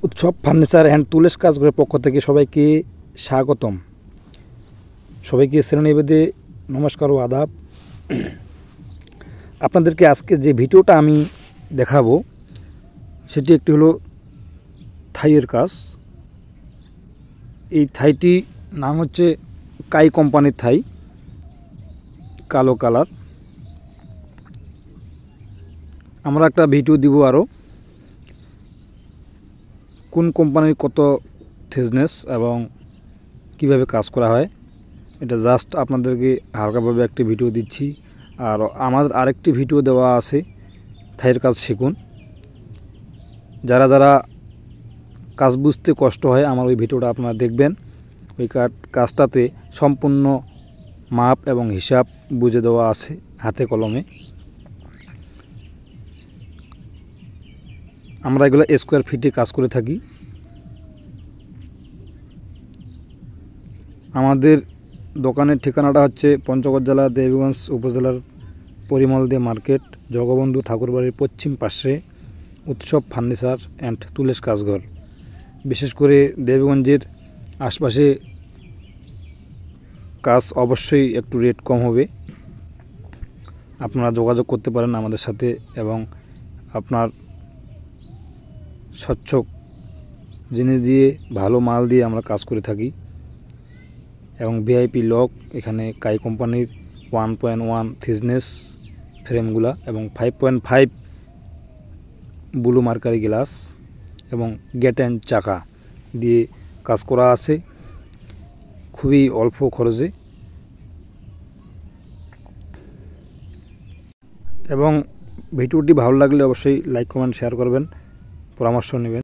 উৎসব furniture and tools কাজগুলোর পক্ষ থেকে সবাইকে স্বাগতম। সবাইকে শ্রেণীভেদে নমস্কার ও আদাব। আপনাদেরকে আজকে যে ভিডিওটা আমি দেখাবো সেটি একটি হলো থাইয়ের কাজ। এই থাইটি নাম হচ্ছে কাই কোম্পানির থাই, কালো কালার। আমরা একটা ভিডিও দিব আরও কোন কোম্পানির কত থিকনেস এবং কিভাবে কাজ করা হয়, এটা জাস্ট আপনাদেরকে হালকাভাবে একটি ভিডিও দিচ্ছি। আর আমাদের আরেকটি ভিডিও দেওয়া আছে, থাইয়ের কাজ শিখুন। যারা যারা কাজ বুঝতে কষ্ট হয় আমার ওই ভিডিওটা আপনারা দেখবেন। ওই কাজটাতে সম্পূর্ণ মাপ এবং হিসাব বুঝে দেওয়া আছে হাতে কলমে। আমরা এগুলো স্কোয়ার ফিটে কাজ করে থাকি। আমাদের দোকানের ঠিকানাটা হচ্ছে পঞ্চগড় জেলা দেবীগঞ্জ উপজেলার পরিমল দে মার্কেট, জগবন্ধু ঠাকুরবাড়ির পশ্চিম পাশে উৎসব ফার্নিচার অ্যান্ড টুলস কাজঘর। বিশেষ করে দেবীগঞ্জের আশপাশে কাজ অবশ্যই একটু রেট কম হবে। আপনারা যোগাযোগ করতে পারেন আমাদের সাথে এবং আপনার স্বচ্ছ জিনিস দিয়ে, ভালো মাল দিয়ে আমরা কাজ করে থাকি। এবং ভিআইপি লক, এখানে কাই কোম্পানির 1.1 থিকনেস ফ্রেমগুলা এবং 5.5 ব্লু মার্কারি গ্লাস এবং গেট অ্যান্ড চাকা দিয়ে কাজ করা আছে খুবই অল্প খরচে। এবং ভিডিওটি ভালো লাগলে অবশ্যই লাইক কমেন্ট শেয়ার করবেন, পরামর্শ নেবেন।